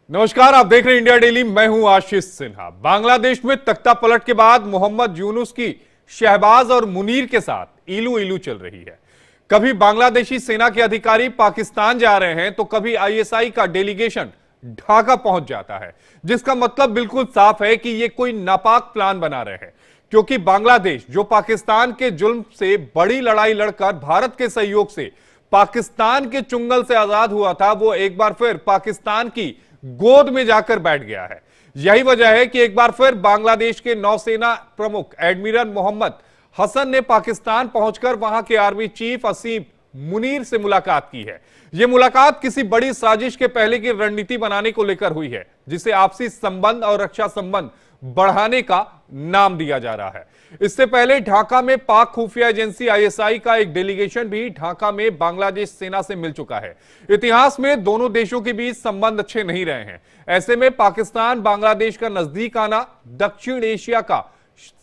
नमस्कार, आप देख रहे हैं इंडिया डेली। मैं हूं आशीष सिन्हा। बांग्लादेश में तख्ता पलट के बाद मोहम्मद यूनुस की शहबाज और मुनीर के साथ इलू इलू चल रही है। कभी बांग्लादेशी सेना के अधिकारी पाकिस्तान जा रहे हैं तो कभी आईएसआई का डेलीगेशन ढाका पहुंच जाता है, जिसका मतलब बिल्कुल साफ है कि यह कोई नापाक प्लान बना रहे हैं। क्योंकि बांग्लादेश जो पाकिस्तान के जुल्म से बड़ी लड़ाई लड़कर भारत के सहयोग से पाकिस्तान के चुंगल से आजाद हुआ था, वो एक बार फिर पाकिस्तान की गोद में जाकर बैठ गया है। यही वजह है कि एक बार फिर बांग्लादेश के नौसेना प्रमुख एडमिरल मोहम्मद हसन ने पाकिस्तान पहुंचकर वहां के आर्मी चीफ असीम मुनीर से मुलाकात की है। यह मुलाकात किसी बड़ी साजिश के पहले की रणनीति बनाने को लेकर हुई है, जिसे आपसी संबंध और रक्षा संबंध बढ़ाने का नाम दिया जा रहा है। इससे पहले ढाका में पाक खुफिया एजेंसी आईएसआई का एक डेलीगेशन भी ढाका में बांग्लादेश सेना से मिल चुका है। इतिहास में दोनों देशों के बीच संबंध अच्छे नहीं रहे हैं। ऐसे में पाकिस्तान बांग्लादेश का नजदीक आना दक्षिण एशिया का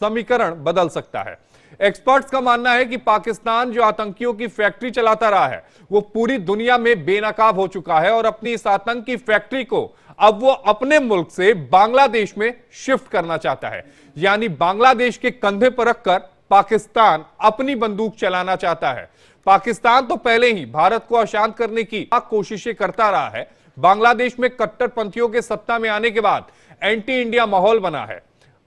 समीकरण बदल सकता है। एक्सपर्ट्स का मानना है कि पाकिस्तान जो आतंकियों की फैक्ट्री चलाता रहा है, वो पूरी दुनिया में बेनकाब हो चुका है और अपनी इस आतंक की फैक्ट्री को अब वो अपने मुल्क से बांग्लादेश में शिफ्ट करना चाहता है। यानी बांग्लादेश के कंधे पर रखकर पाकिस्तान अपनी बंदूक चलाना चाहता है। पाकिस्तान तो पहले ही भारत को अशांत करने की कोशिशें करता रहा है। बांग्लादेश में कट्टरपंथियों के सत्ता में आने के बाद एंटी इंडिया माहौल बना है।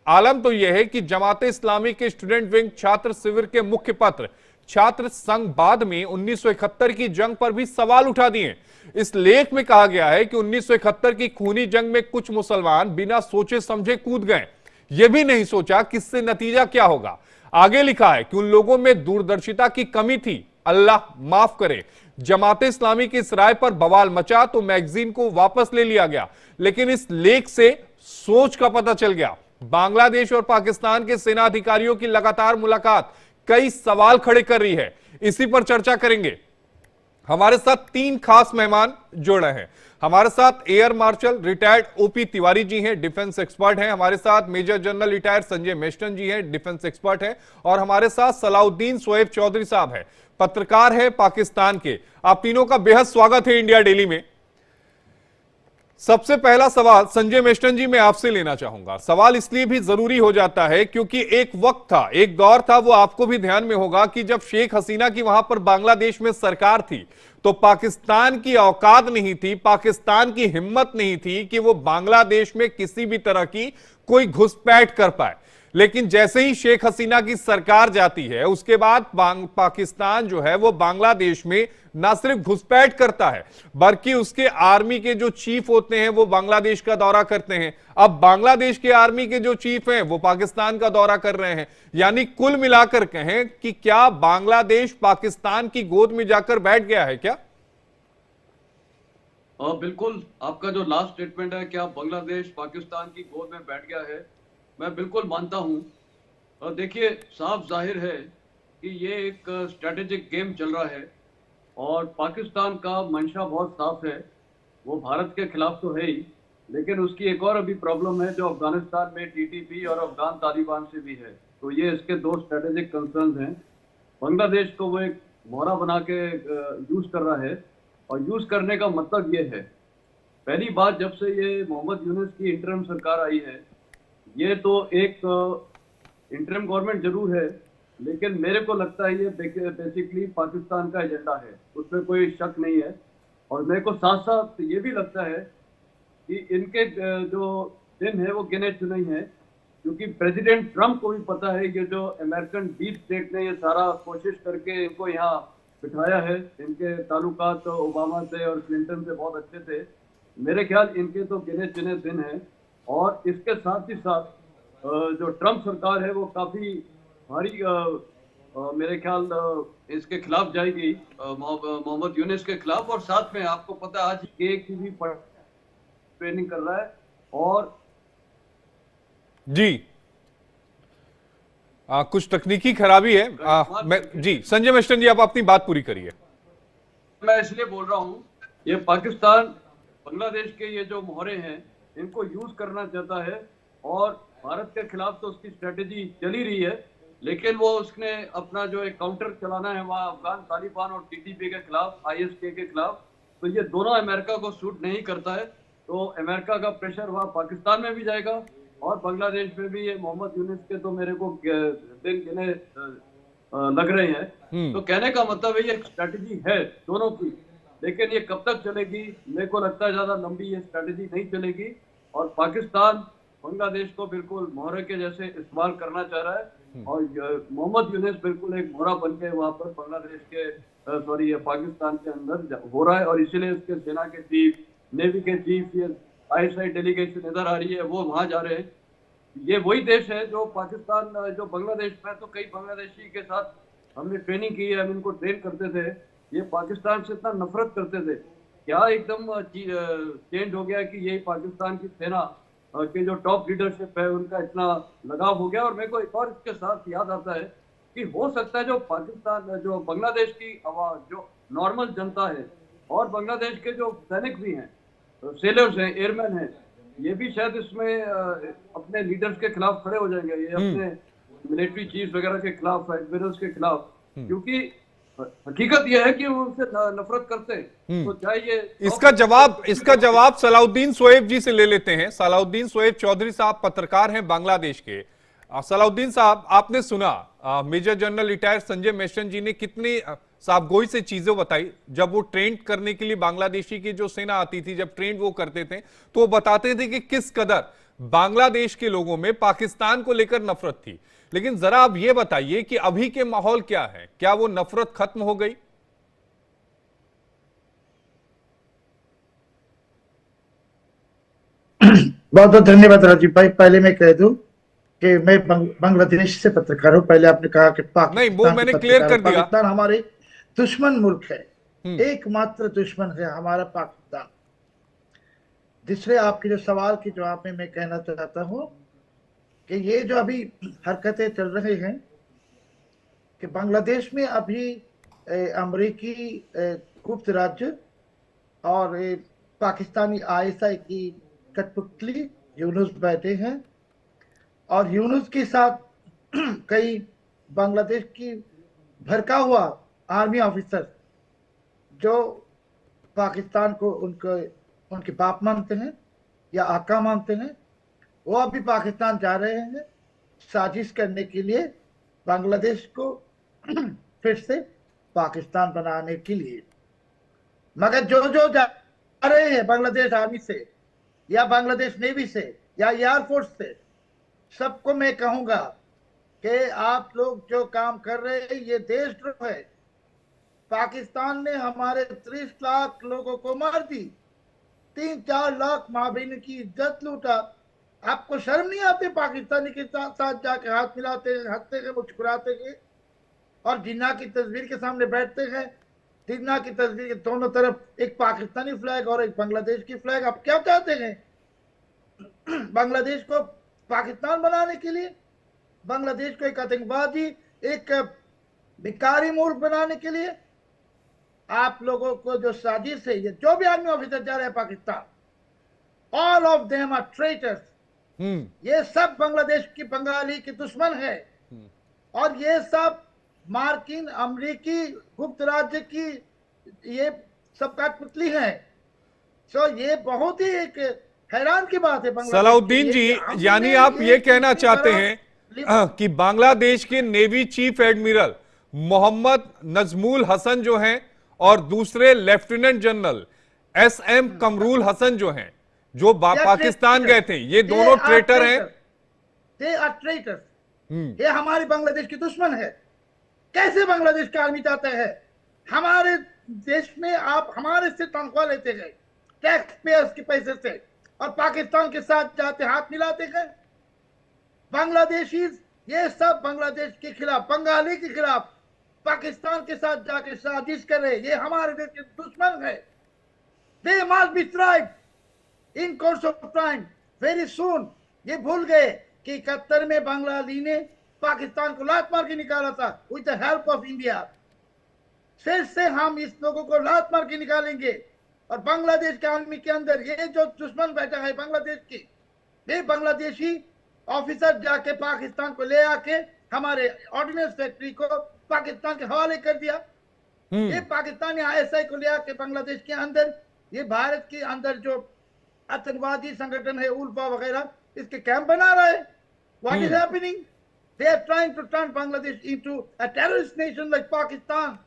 आलम तो यह है कि जमाते इस्लामी के स्टूडेंट विंग छात्र शिविर के मुख्य पत्र छात्र संघ बाद में 1971 की जंग पर भी सवाल उठा दिए। इस लेख में कहा गया है कि 1971 की खूनी जंग में कुछ मुसलमान बिना सोचे समझे कूद गए, यह भी नहीं सोचा कि इससे नतीजा क्या होगा। आगे लिखा है कि उन लोगों में दूरदर्शिता की कमी थी, अल्लाह माफ करे। जमाते इस्लामी की इस राय पर बवाल मचा तो मैगजीन को वापस ले लिया गया, लेकिन इस लेख से सोच का पता चल गया। बांग्लादेश और पाकिस्तान के सेना अधिकारियों की लगातार मुलाकात कई सवाल खड़े कर रही है। इसी पर चर्चा करेंगे। हमारे साथ तीन खास मेहमान जुड़ रहे हैं। हमारे साथ air marshal retired OP Tiwari ji हैं, डिफेंस एक्सपर्ट हैं। हमारे साथ major general retired Sanjay Meston ji हैं, डिफेंस एक्सपर्ट हैं। और हमारे साथ सलाउद्दीन शोएब चौधरी साहब हैं, पत्रकार हैं पाकिस्तान के। आप तीनों का बेहद स्वागत है इंडिया डेली में। सबसे पहला सवाल संजय मेस्टन जी मैं आपसे लेना चाहूंगा। सवाल इसलिए भी जरूरी हो जाता है क्योंकि एक वक्त था, एक दौर था, वो आपको भी ध्यान में होगा कि जब शेख हसीना की वहां पर बांग्लादेश में सरकार थी तो पाकिस्तान की औकात नहीं थी, पाकिस्तान की हिम्मत नहीं थी कि वो बांग्लादेश में किसी भी तरह की कोई घुसपैठ कर पाए। लेकिन जैसे ही शेख हसीना की सरकार जाती है, उसके बाद पाकिस्तान जो है वो बांग्लादेश में ना सिर्फ घुसपैठ करता है, बल्कि उसके आर्मी के जो चीफ होते हैं वो बांग्लादेश का दौरा करते हैं। अब बांग्लादेश के आर्मी के जो चीफ हैं वो पाकिस्तान का दौरा कर रहे हैं। यानी कुल मिलाकर कहें कि क्या बांग्लादेश पाकिस्तान की गोद में जाकर बैठ गया है क्या? बिल्कुल, आपका जो लास्ट स्टेटमेंट है, क्या बांग्लादेश पाकिस्तान की गोद में बैठ गया है, मैं बिल्कुल मानता हूं। देखिए, साफ जाहिर है कि ये एक स्ट्रेटेजिक गेम चल रहा है और पाकिस्तान का मंशा बहुत साफ है। वो भारत के खिलाफ तो है ही, लेकिन उसकी एक और अभी प्रॉब्लम है जो अफगानिस्तान में टीटीपी और अफगान तालिबान से भी है। तो ये इसके दो स्ट्रेटेजिक कंसर्न्स हैं। बांग्लादेश को वो एक मोहरा बना के यूज कर रहा है, और यूज करने का मतलब ये है, पहली बात जब से ये मोहम्मद यूनुस की इंटरिम सरकार आई है, ये तो एक इंटरिम गवर्नमेंट जरूर है, लेकिन मेरे को लगता है ये बेसिकली पाकिस्तान का एजेंडा है, उसमें कोई शक नहीं है। और मेरे को साथ साथ ये भी लगता है कि इनके जो दिन है वो गिने चुने ही हैं, क्योंकि प्रेसिडेंट ट्रंप को भी पता है कि जो अमेरिकन डीप स्टेट ने ये सारा कोशिश करके इनको यहाँ बिठाया है, इनके ताल्लुकात तो ओबामा से और क्लिंटन से बहुत अच्छे थे। मेरे ख्याल इनके तो गिने चुने दिन हैं। और इसके साथ ही साथ जो ट्रंप सरकार है वो काफी भारी मेरे ख्याल इसके खिलाफ जाएगी, मोहम्मद यूनुस के खिलाफ। और साथ में आपको पता है आज केक की भी ट्रेनिंग कर रहा है। और जी कुछ तकनीकी खराबी है। जी संजय मेस्टन जी, आप अपनी बात पूरी करिए। मैं इसलिए बोल रहा हूँ, ये पाकिस्तान बांग्लादेश के ये जो मोहरे हैं इनको यूज करना चाहता है, और भारत के खिलाफ तो उसकी स्ट्रेटेजी चली रही है, लेकिन वो उसने अपना जो एक काउंटर चलाना है वहाँ अफगान तालिबान और टीटीपी के खिलाफ, आईएसके के खिलाफ। तो ये दोनों अमेरिका को सूट नहीं करता है। तो अमेरिका का प्रेशर वहाँ पाकिस्तान में भी जाएगा और बांग्लादेश में भी। ये मोहम्मद यूनुस के तो मेरे को दिन गिने लग रहे हैं। तो कहने का मतलब है ये एक स्ट्रैटेजी है दोनों की, लेकिन ये कब तक चलेगी मेरे को लगता है ज्यादा लंबी ये स्ट्रैटेजी नहीं चलेगी। और पाकिस्तान बांग्लादेश को बिल्कुल मोहरे के जैसे इस्तेमाल करना चाह रहा है और मोहम्मद यूनुस बिल्कुल एक मोहरा बन के वहां पर बांग्लादेश के सॉरी पाकिस्तान के अंदर हो रहा है। और इसीलिए उसके सेना के चीफ, नेवी के चीफ, ये ISI डेलीगेशन इधर आ रही है, वो वहां जा रहे हैं। ये वही देश है जो पाकिस्तान जो बांग्लादेश में, तो कई बांग्लादेशी के साथ हमने ट्रेनिंग की है, हम इनको ट्रेन करते थे। ये पाकिस्तान से इतना नफरत करते थे, क्या एकदम चेंज हो गया कि ये पाकिस्तान की सेना के जो टॉप लीडरशिप है उनका इतना लगाव हो गया। और मेरे को एक और इसके साथ याद आता है कि हो सकता है जो पाकिस्तान जो बांग्लादेश की आवाज, जो नॉर्मल जनता है और बांग्लादेश के जो सैनिक भी हैं, सेलर्स हैं, एयरमैन हैं, ये भी शायद इसमें अपने लीडर्स के खिलाफ खड़े हो जाएंगे, ये अपने मिलिट्री चीफ वगैरह के खिलाफ, एडमिरल्स के खिलाफ, क्योंकि हकीकत यह है कि वो उनसे नफरत करते हैं। तो चाहे ये इसका जवाब सलाउद्दीन शोएब जी से ले लेते हैं। सलाउद्दीन शोएब चौधरी साहब पत्रकार हैं बांग्लादेश के। सलाउद्दीन साहब, आपने सुना major general retired Sanjay Meshon ji ने कितनी साफगोई से चीजें बताई। जब वो ट्रेन करने के लिए बांग्लादेशी की जो सेना आती थी, जब ट्रेन वो करते थे तो वो बताते थे कि किस कदर बांग्लादेश के लोगों में पाकिस्तान को लेकर नफरत थी। लेकिन जरा आप ये बताइए कि अभी के माहौल क्या है, क्या वो नफरत खत्म हो गई? बहुत बहुत धन्यवाद राजीव भाई। पहले मैं कह दूं कि मैं बांग्लादेश से पत्रकार हूं। पहले आपने कहा कि पाकिस्तान, नहीं, वो मैंने क्लियर कर दिया। पाकिस्तान हमारे दुश्मन मुल्क है, एकमात्र दुश्मन है हमारा पाकिस्तान। दूसरे आपके जो सवाल के जवाब में मैं कहना चाहता हूं कि ये जो अभी हरकतें चल रही हैं कि बांग्लादेश में अभी अमेरिकी गुप्त राज्य और पाकिस्तानी ISI की कठपुतली यूनुस बैठे हैं और यूनुस के साथ कई बांग्लादेश की भड़का हुआ आर्मी ऑफिसर जो पाकिस्तान को उनके बाप मानते हैं या आका मानते हैं, वो अभी पाकिस्तान जा रहे हैं साजिश करने के लिए, बांग्लादेश को फिर से पाकिस्तान बनाने के लिए। मगर जो जा रहे हैं बांग्लादेश आर्मी से या बांग्लादेश नेवी से या एयरफोर्स से, सबको मैं कहूंगा कि आप लोग जो काम कर रहे हैं ये देशद्रोह है। पाकिस्तान ने हमारे 30 लाख लोगों को मार दी, 3-4 लाख माँ बहन की इज्जत लूटा। आपको शर्म नहीं आती पाकिस्तानी के साथ जाके हाथ मिलाते हैं, हंसते हैं, मुस्कुराते हैं और जिन्ना की तस्वीर के सामने बैठते हैं? जिन्ना की तस्वीर के दोनों तरफ एक पाकिस्तानी फ्लैग और एक बांग्लादेश की फ्लैग। आप क्या चाहते हैं? बांग्लादेश को पाकिस्तान बनाने के लिए, बांग्लादेश को एक आतंकवादी, एक भिखारी मुल्क बनाने के लिए? आप लोगों को जो साजिश है, ये जो भी आर्मी ऑफिसर जा रहे हैं Pakistan, all of them are traitors. ये सब बांग्लादेश की बंगाली के दुश्मन है और ये सब मार्किन अमेरिकी गुप्त राज्य की ये सब कठपुतली है। सो ये बहुत ही एक हैरान की बात है। सलाउद्दीन जी, यानी आप ये कहना चाहते हैं कि बांग्लादेश के navy chief admiral Mohammad Nazmul Hasan जो हैं और दूसरे lieutenant general SM Kamrul Hasan जो हैं, जो पाकिस्तान गए थे, ये दोनों ट्रेटर हैं। They are traitors. ये हमारी बांग्लादेश की दुश्मन है। कैसे बांग्लादेश की आर्मी चाहते हैं हमारे देश में आप हमारे से तनख्वाह लेते हैं टैक्स पेयर्स के पैसे से और पाकिस्तान के साथ जाते हाथ मिलाते हैं? बांग्लादेशी ये सब बांग्लादेश के खिलाफ, बंगाली के खिलाफ पाकिस्तान के साथ जाके साजिश कर रहे। ये हमारे देश के दुश्मन है। They must be tried in course of time very soon. ये भूल गए कि 71 में बांग्लादेश ने पाकिस्तान को लात मार के निकाला था with the help of India. फिर से हम इस लोगों को लात मार के निकालेंगे। और बांग्लादेश के आर्मी के अंदर ये जो दुश्मन बैठा है बांग्लादेश की, ये बांग्लादेशी ऑफिसर जाके पाकिस्तान को ले आके हमारे ऑर्डिनेंस फैक्ट्री को पाकिस्तान के हवाले कर दिया। ये पाकिस्तानी ISI को ले आके बांग्लादेश के अंदर, ये भारत के अंदर जो आतंकवादी संगठन है उल्फा वगैरह, इसके कैंप बना रहा है। What is happening? They are trying to turn Bangladesh into a terrorist nation like Pakistan.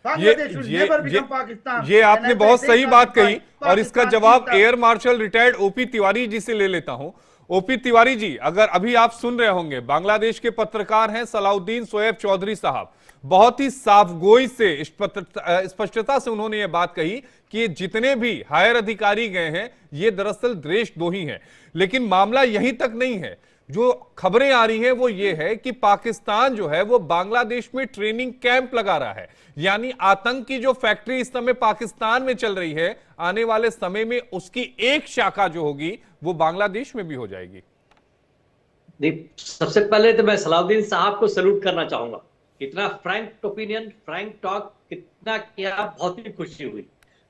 Bangladesh will never become Pakistan. ये आपने बहुत सही बात कही और इसका जवाब air marshal retired OP Tiwari ji से ले लेता हूं। ओपी तिवारी जी, अगर अभी आप सुन रहे होंगे, बांग्लादेश के पत्रकार हैं सलाउद्दीन शोएब चौधरी साहब, बहुत ही साफगोई से स्पष्टता से उन्होंने ये बात कही कि जितने भी हायर अधिकारी गए हैं ये दरअसल देशद्रोही हैं। लेकिन मामला यहीं तक नहीं है, जो खबरें आ रही हैं वो ये है कि पाकिस्तान जो है वो बांग्लादेश में ट्रेनिंग कैंप लगा रहा है, यानी आतंक की जो फैक्ट्री इस समय पाकिस्तान में चल रही है, आने वाले समय में उसकी एक शाखा जो होगी वो बांग्लादेश में भी हो जाएगी। सबसे पहले तो मैं सलाउद्दीन साहब को सैल्यूट करना चाहूंगा, इतना फ्रैंक ओपिनियन, फ्रैंक टॉक कितना किया, बहुत ही खुशी हुई।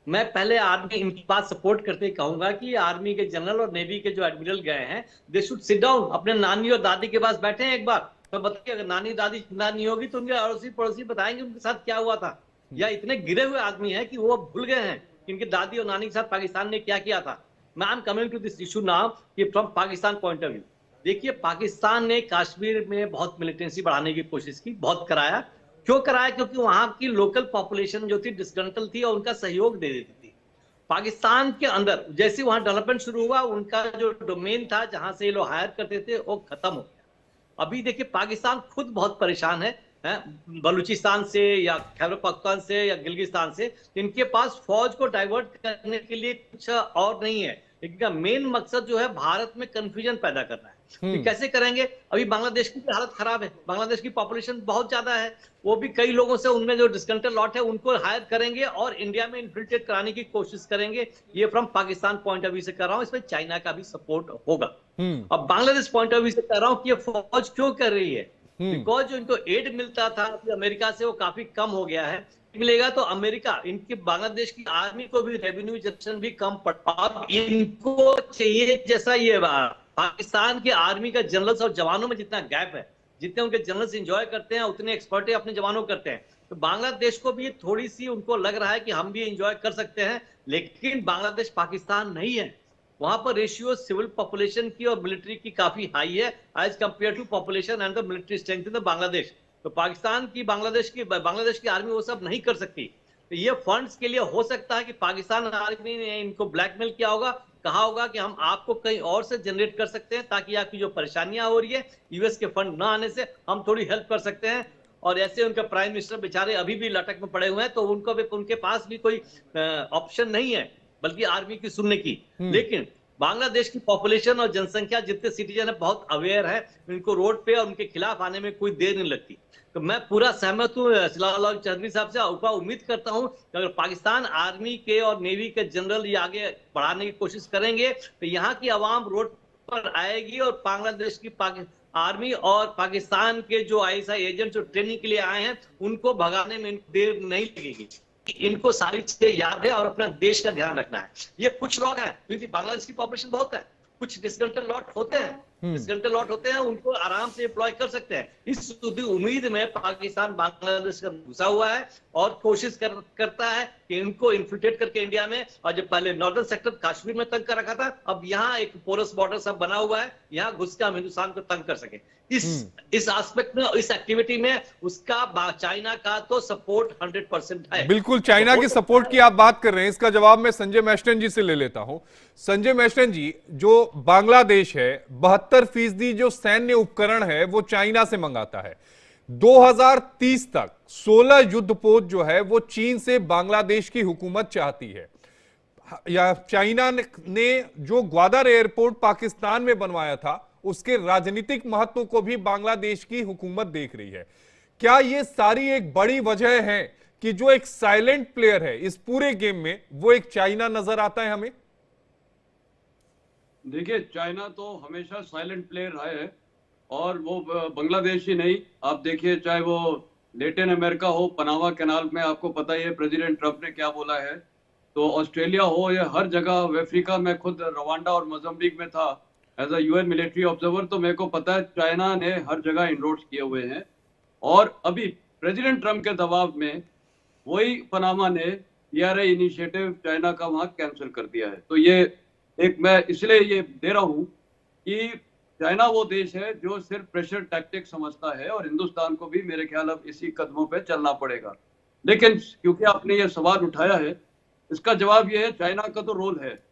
मैं पहले आर्मी इनकी बात सपोर्ट करते कहूंगा कि आर्मी के जनरल और नेवी के जो एडमिरल गए हैं, दे शुड सिट डाउन, अपने नानी और दादी के पास बैठे हैं एक बार, तो बताइए अगर नानी दादी जिंदा नहीं होगी तो उनके अड़ोसी पड़ोसी बताएंगे उनके साथ क्या हुआ था। या इतने गिरे हुए आदमी हैं कि वो भूल गए हैं कि इनके दादी और नानी के साथ पाकिस्तान ने क्या किया था। मैं I am coming to this issue now कि from Pakistan point of view, देखिए पाकिस्तान ने कश्मीर में बहुत मिलिटेंसी बढ़ाने की कोशिश की, बहुत कराया। क्यों कराया? क्योंकि वहां की लोकल पॉपुलेशन जो थी डिस्ग्रंटल थी और उनका सहयोग दे देती थी। पाकिस्तान के अंदर जैसे वहां डेवलपमेंट शुरू हुआ, उनका जो डोमेन था जहां से ये लोग हायर करते थे वो खत्म हो गया। अभी देखिए पाकिस्तान खुद बहुत परेशान है, बलूचिस्तान से या खैबर पख्तूनख्वा से या गिलगिस्तान से, इनके पास फौज को डाइवर्ट करने के लिए कुछ और नहीं है। इनका मेन मकसद जो है भारत में कंफ्यूजन पैदा करना है कि कैसे करेंगे। अभी बांग्लादेश की हालत खराब है, बांग्लादेश की पॉपुलेशन बहुत ज्यादा है, वो भी कई लोगों से, उनमें जो डिस्कंटेंट लॉट है उनको हायर करेंगे और इंडिया में इन्फिल्ट्रेट कराने की कोशिश करेंगे। ये from Pakistan point of view से कर रहा हूं, इसमें चाइना का भी सपोर्ट होगा। अब बांग्लादेश पॉइंट ऑफ व्यू से कर रहा हूं कि ये फौज क्यों कर रही है, बिकॉज जो इनको एड मिलता था अमेरिका से वो काफी कम हो गया है। मिलेगा तो अमेरिका इनकी बांग्लादेश की आर्मी को भी रेवेन्यू जनरेशन भी कम पड़, अब इनको चाहिए जैसा ये पाकिस्तान की आर्मी का जनरल्स और जवानों में जितना गैप है, जितने उनके जनरल्स एंजॉय करते हैं उतने एक्सपर्ट अपने जवानों करते हैं, तो बांग्लादेश को भी थोड़ी सी उनको लग रहा है कि हम भी एंजॉय कर सकते हैं। लेकिन बांग्लादेश पाकिस्तान नहीं है, वहां पर रेशियो सिविल पॉपुलेशन की और मिलिट्री की काफी हाई है as compare to population and the military strength in the Bangladesh. तो पाकिस्तान की बांग्लादेश की आर्मी वो सब नहीं कर सकती। तो ये फंड्स के लिए हो सकता है कि पाकिस्तान आर्मी ने इनको ब्लैकमेल किया होगा, कहा होगा कि हम आपको कहीं और से जनरेट कर सकते हैं ताकि आपकी जो परेशानियां हो रही है यूएस के फंड ना आने से हम थोड़ी हेल्प कर सकते हैं। और ऐसे उनके प्राइम मिनिस्टर बेचारे अभी भी लटक में पड़े हुए हैं, तो उनको भी, उनके पास भी कोई ऑप्शन नहीं है बल्कि आर्मी की सुनने की। लेकिन बांग्लादेश की पॉपुलेशन और जनसंख्या जितने सिटीजन है बहुत अवेयर है, इनको रोड पे और उनके खिलाफ आने में कोई देर नहीं लगती। तो मैं पूरा सहमत हूँ सलाउद्दीन चौधरी साहब से, और उम्मीद करता हूँ कि अगर पाकिस्तान आर्मी के और नेवी के जनरल ये आगे बढ़ाने की कोशिश करेंगे तो यहाँ की आवाम रोड पर आएगी और बांग्लादेश की आर्मी और पाकिस्तान के जो आईएसआई एजेंट जो ट्रेनिंग के लिए आए हैं उनको भगाने में देर नहीं लगेगी। इनको सारी चीजें याद है और अपना देश का ध्यान रखना है। ये कुछ लोग हैं क्योंकि बांग्लादेश की पॉपुलेशन बहुत है, कुछ डिस्ग्रंटल लॉट होते हैं, उनको आराम से एम्प्लॉय कर सकते हैं। इस उम्मीद में पाकिस्तान बांग्लादेश का घुसा हुआ है और कोशिश करता है कि इनको इन्फिल्ट्रेट करके इंडिया में, और जब पहले नॉर्दर्न सेक्टर कश्मीर में तंग कर रखा था, अब यहाँ एक पोरस बॉर्डर सब बना हुआ है, यहाँ घुस के हम हिंदुस्तान को तंग कर सके। इस एस्पेक्ट में, इस एक्टिविटी में उसका चाइना का तो सपोर्ट 100% है। बिल्कुल, चाइना के सपोर्ट की आप बात कर रहे हैं, इसका जवाब मैं संजय मैस्टन जी से ले लेता हूं। संजय मैस्टन जी, जो बांग्लादेश है 72% जो सैन्य उपकरण है वो चाइना से मंगाता है। 2030 तक 16 युद्धपोत जो है वो चीन से बांग्लादेश की हुकूमत चाहती है। या चाइना ने जो ग्वादर एयरपोर्ट पाकिस्तान में बनवाया था उसके राजनीतिक महत्व को भी बांग्लादेश की हुकूमत देख रही है। क्या ये सारी एक बड़ी वजह है कि जो एक साइलेंट प्लेयर है इस पूरे गेम में वो एक चाइना नजर आता है हमें? देखिए, चाइना तो हमेशा साइलेंट प्लेयर रहा है और वो बांग्लादेश ही नहीं, आप देखिए चाहे वो लैटिन अमेरिका हो, पनामा कैनाल में आपको पता ही है प्रेसिडेंट ट्रंप ने क्या बोला है, तो ऑस्ट्रेलिया हो या हर जगह, अफ्रीका में खुद रवांडा और मोजाम्बिक में था as a UN military observer, तो मेरे को पता है चाइना ने हर जगह इनरोड्स किए हुए हैं। और अभी प्रेसिडेंट ट्रंप के दबाव में वही पनामा ने PRA इनिशिएटिव चाइना का वहां कैंसिल कर दिया है। तो ये एक मैं इसलिए ये दे रहा हूं कि चाइना वो देश है जो सिर्फ प्रेशर टैक्टिक समझता है और हिंदुस्तान को भी मेरे ख्याल अब इसी कदमों पे चलना पड़ेगा। लेकिन क्योंकि आपने ये सवाल उठाया है, इसका जवाब ये है, चाइना का तो रोल है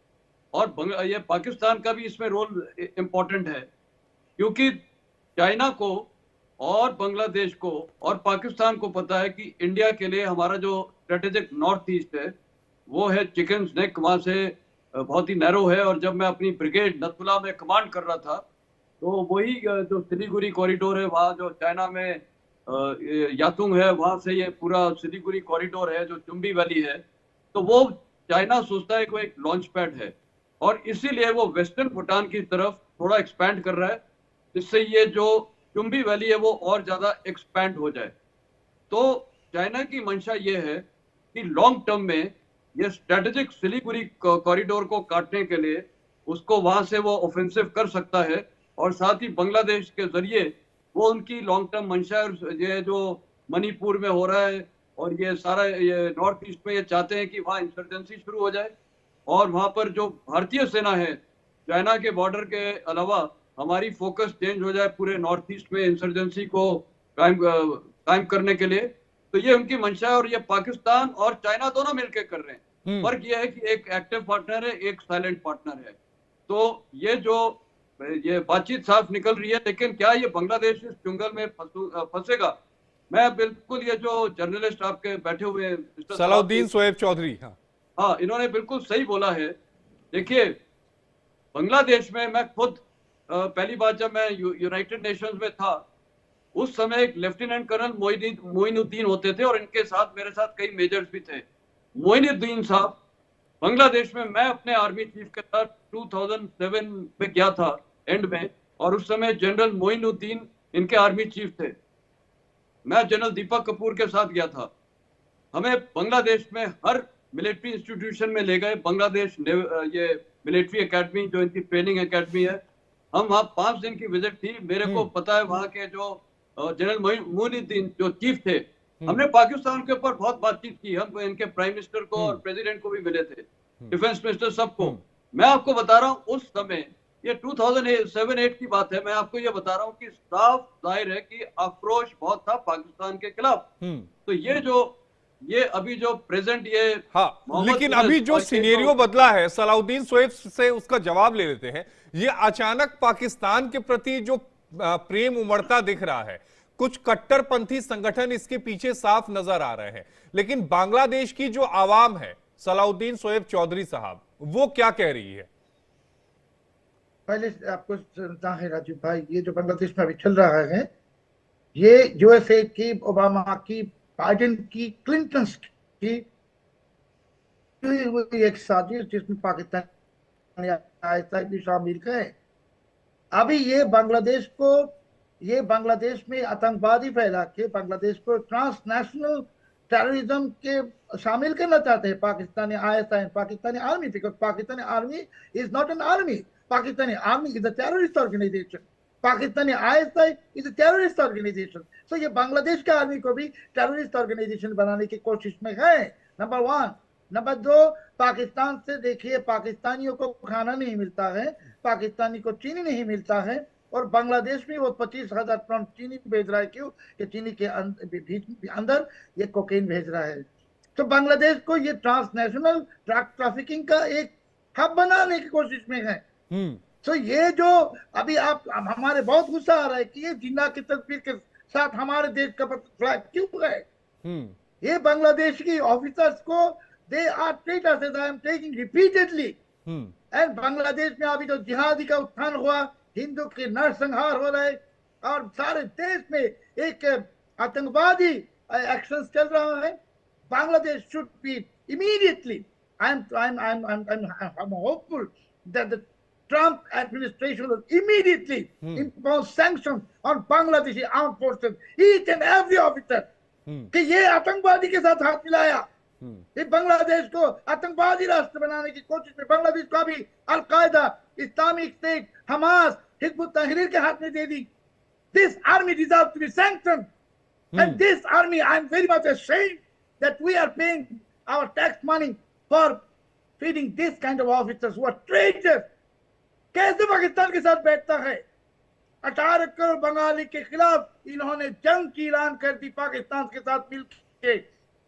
और ये पाकिस्तान का भी इसमें रोल इम्पोर्टेंट है, क्योंकि चाइना को और बांग्लादेश को और पाकिस्तान को पता है कि इंडिया के लिए हमारा जो स्ट्रेटेजिक नॉर्थ ईस्ट है वो है चिकन नेक, वहां से बहुत ही नैरो है। और जब मैं अपनी ब्रिगेड नथुला में कमांड कर रहा था तो वही जो सिलीगुड़ी कॉरिडोर है, वहाँ जो चाइना में यातुंग है, वहां से ये पूरा सिलीगुड़ी कॉरिडोर है, जो चुम्बी वैली है, तो वो चाइना सोचता है कि वो एक लॉन्च पैड है और इसीलिए वो वेस्टर्न भूटान की तरफ थोड़ा एक्सपैंड कर रहा है, जिससे ये जो चुम्बी वैली है वो और ज्यादा एक्सपैंड हो जाए। तो चाइना की मंशा ये है कि लॉन्ग टर्म में ये स्ट्रेटेजिक सिलीगुड़ी कॉरिडोर को काटने के लिए उसको वहां से वो ऑफेंसिव कर सकता है और साथ ही बांग्लादेश के जरिए वो उनकी लॉन्ग टर्म मंशा, ये जो मणिपुर में हो रहा है और ये सारा ये नॉर्थ ईस्ट में ये चाहते हैं कि वहाँ इंसर्जेंसी शुरू हो जाए और वहाँ पर जो भारतीय सेना है चाइना के बॉर्डर के अलावा हमारी फोकस चेंज हो जाए पूरे नॉर्थ ईस्ट में इंसर्जेंसी को कायम करने के लिए। तो ये उनकी मंशा है और ये पाकिस्तान और चाइना दोनों मिलकर कर रहे हैं। फर्क ये है कि एक एक्टिव पार्टनर है, एक साइलेंट पार्टनर है। तो ये बातचीत साफ निकल रही है, लेकिन क्या ये बांग्लादेश इस चुंगल में फंसेगा? मैं बिल्कुल, ये जो जर्नलिस्ट आपके बैठे हुए हैं सलाउद्दीन शोएब चौधरी, हाँ, इन्होंने बिल्कुल सही बोला है। देखिए, बांग्लादेश में मैं खुद पहली बार जब मैं यूनाइटेड नेशंस में था उस समय एक लेफ्टिनेंट कर्नल मोइनुद्दीन होते थे और इनके साथ मेरे साथ कई मेजर्स भी थे। मोइनुद्दीन साहब बांग्लादेश में, मैं अपने आर्मी चीफ के साथ 2007 में गया था एंड में, और उस समय जनरल मोइनुद्दीन इनके आर्मी चीफ थे। मैं जनरल दीपक कपूर के साथ गया था। हमें बांग्लादेश में हर मिलिट्री इंस्टीट्यूशन में ले गए। बांग्लादेश ये मिलिट्री एकेडमी जो इनकी ट्रेनिंग एकेडमी है, हम वहाँ 5 दिन की विजिट थी। मेरे को पता है वहाँ के जो जनरल मोइनुद्दीन जो चीफ थे, हमने पाकिस्तान के ऊपर बहुत बातचीत की। हम इनके प्राइम मिनिस्टर को और प्रेसिडेंट को भी मिले थे, डिफेंस मिनिस्टर, सबको। मैं आपको बता रहा हूँ उस समय, ये 2007-8 की बात है, मैं आपको ये बता रहा हूँ कि साफ जाहिर है कि आक्रोश बहुत था पाकिस्तान के खिलाफ। तो ये अभी जो प्रेजेंट ये, हाँ, लेकिन अभी जो सिनेरियो बदला है, सलाउद्दीन शोएब से उसका जवाब ले लेते हैं। ये अचानक पाकिस्तान के प्रति जो प्रेम उमड़ता दिख रहा है, कुछ कट्टरपंथी संगठन इसके पीछे साफ नजर आ रहे हैं, लेकिन बांग्लादेश की जो आवाम है, सलाउद्दीन शोएब चौधरी साहब, वो क्या कह रही है? पहले आपको सुनता है राजीव भाई, ये जो बांग्लादेश में अभी चल रहा है, ये यूएसए की, ओबामा की, बाइडेन की, क्लिंटन की एक साजिश जिसमें पाकिस्तान भी शामिल है। अभी ये बांग्लादेश में आतंकवादी फैला के बांग्लादेश को ट्रांसनेशनल टेररिज्म के शामिल करना चाहते हैं। Pakistani ISI, Pakistani army, because Pakistani army is not an army, Pakistani army is a terrorist organisation, Pakistani ISI is a terrorist organisation. So ये बांग्लादेश के आर्मी को भी टेररिस्ट ऑर्गेनाइजेशन बनाने की कोशिश में है, नंबर 1। नंबर 2, पाकिस्तान से देखिए, पाकिस्तानियों को खाना नहीं मिलता है, पाकिस्तानी को चीनी नहीं मिलता है, और बांग्लादेश में वो 25,000 टन चीनी भेज रहा है। क्यों? कि चीनी के अंदर ये कोकेन भेज रहा है। तो बांग्लादेश को ये ट्रांसनेशनल ड्रग ट्रैफिकिंग का एक हब बनाने की कोशिश में है। तो ये जो अभी हमारे बहुत गुस्सा आ रहा है कि ये जिन्ना की तस्वीर के साथ हमारे देश का फ्लैग क्यों है। ये बांग्लादेश की ऑफिसर्स को they are traitors, as I am taking repeatedly. And Bangladesh में अभी जो जिहादी का उत्थान हुआ, हिंदू के नरसंहार हो रहे और सारे देश में एक आतंकवादी एक्शन चल रहा है। Bangladesh should be immediately, I'm hopeful that the Trump administration will immediately impose sanctions on Bangladeshi armed forces, each and every officer, कि ये आतंकवादी के साथ हाथ मिलाया, ये बांग्लादेश को आतंकवादी राष्ट्र बनाने की कोशिश में बांग्लादेश को अभी अल-कायदा, इस्लामिक स्टेट, हमास, हिजबुत तहरीर के हाथ में दे दी। This army deserves to be sanctioned, and this army, I am very much ashamed that we are paying our tax money for feeding this kind of officers who are traitors. कैसे पाकिस्तान के साथ बैठता है? 18 करोड़ बंगाली के खिलाफ इन्होंने जंग की ऐलान कर दी पाकिस्तान के साथ मिलकर,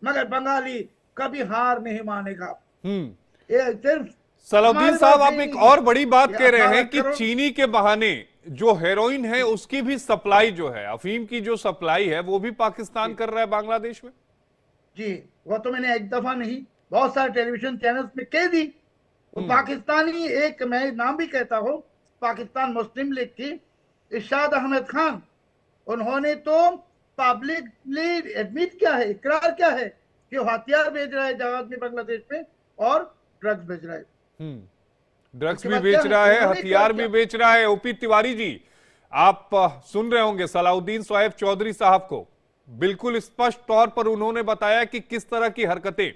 मगर बंगाली कभी हार नहीं मानेगा। ये सिर्फ सलाउद्दीन साहब, आप एक और बड़ी बात कह रहे हैं कि 18 चीनी के बहाने जो हेरोइन है उसकी भी सप्लाई, जो है अफीम की जो सप्लाई है, वो भी पाकिस्तान कर रहा है बांग्लादेश में। जी, वो तो मैंने एक दफा नहीं, बहुत सारे टेलीविजन चैनल्स में कह दी। वो पाकिस्तानी, एक मैं नाम भी कहता हूँ, पाकिस्तान मुस्लिम लीग की इरशाद अहमद खान, उन्होंने तो पब्लिकली एडमिट किया है, इकरार किया है कि वो हथियार भेज रहा है जहाज में बांग्लादेश में और ड्रग्स भेज रहा है। ड्रग्स भी बेच रहा है, हथियार भी बेच रहा है। ओपी तिवारी जी, आप सुन रहे होंगे सलाउद्दीन शोएब चौधरी साहब को, बिल्कुल स्पष्ट तौर पर उन्होंने बताया कि किस तरह की हरकतें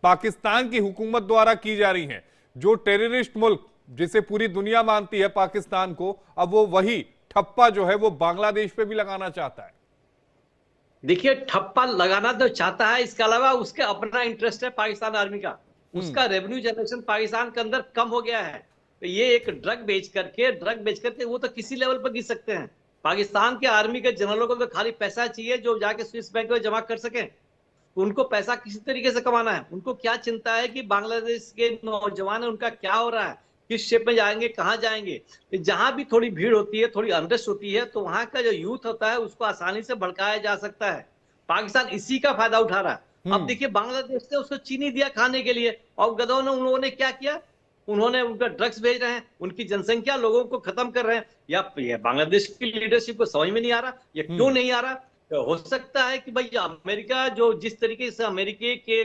पाकिस्तान की हुकूमत द्वारा की जा रही हैं। जो टेररिस्ट मुल्क जिसे पूरी दुनिया मानती है पाकिस्तान को, अब वो वही ठप्पा जो है वो बांग्लादेश पे भी लगाना चाहता है। देखिए, ठप्पा लगाना तो चाहता है, इसके अलावा उसके अपना इंटरेस्ट है पाकिस्तान आर्मी का। उसका रेवेन्यू जनरेशन पाकिस्तान के अंदर कम हो गया है, तो ये एक ड्रग बेच करके वो तो किसी लेवल पर गिर सकते हैं। पाकिस्तान के आर्मी के जनरलों को तो खाली पैसा चाहिए जो जाके स्विस बैंक में जमा कर सकें। उनको पैसा किसी तरीके से कमाना है, उनको क्या चिंता है कि बांग्लादेश के नौजवान है उनका क्या हो रहा है, किस शेप में जाएंगे, कहाँ जाएंगे। जहां भी थोड़ी भीड़ होती है, थोड़ी अनरेस्ट होती है, तो वहां का जो यूथ होता है उसको आसानी से भड़काया जा सकता है। पाकिस्तान इसी का फायदा उठा रहा है। अब देखिए, बांग्लादेश ने उसको चीनी दिया खाने के लिए, और गधों ने, उन लोगों ने क्या किया, उन्होंने उनका ड्रग्स भेज रहे हैं, उनकी जनसंख्या लोगों को खत्म कर रहे हैं। या बांग्लादेश की लीडरशिप को समझ में नहीं आ रहा, या क्यों नहीं आ रहा। तो हो सकता है कि भाई अमेरिका जो जिस तरीके से अमेरिकी के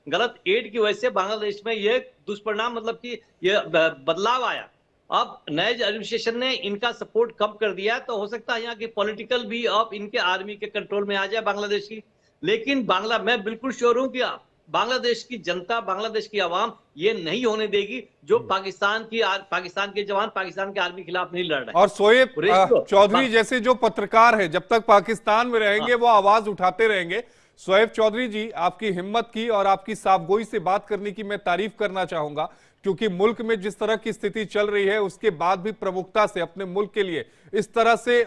गलत एड की वजह से बांग्लादेश में ये दुष्परिणाम, मतलब कि ये बदलाव आया, अब नए एडमिनिस्ट्रेशन ने इनका सपोर्ट कम कर दिया, तो हो सकता है यहाँ की पॉलिटिकल भी अब इनके आर्मी के कंट्रोल में आ जाए बांग्लादेश की। लेकिन मैं बिल्कुल श्योर हूं कि बांग्लादेश की जनता, बांग्लादेश की आवाम ये नहीं होने देगी जो पाकिस्तान के जवान पाकिस्तान के आर्मी के खिलाफ नहीं लड़ रहे। और शोएब चौधरी जैसे जो पत्रकार है, जब तक पाकिस्तान में रहेंगे वो आवाज उठाते रहेंगे। शोएब चौधरी जी, आपकी हिम्मत की और आपकी साफगोई से बात करने की मैं तारीफ करना चाहूंगा, क्योंकि मुल्क में जिस तरह की स्थिति चल रही है उसके बाद भी प्रमुखता से अपने मुल्क के लिए इस तरह से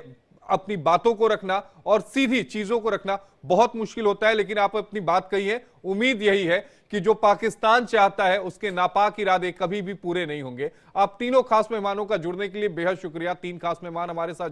अपनी बातों को रखना और सीधी चीजों को रखना बहुत मुश्किल होता है। लेकिन आप अपनी बात कही है, उम्मीद यही है कि जो पाकिस्तान चाहता है उसके नापाक इरादे कभी भी पूरे नहीं होंगे। आप तीनों खास मेहमानों का जुड़ने के लिए बेहद शुक्रिया। 3 खास मेहमान हमारे साथ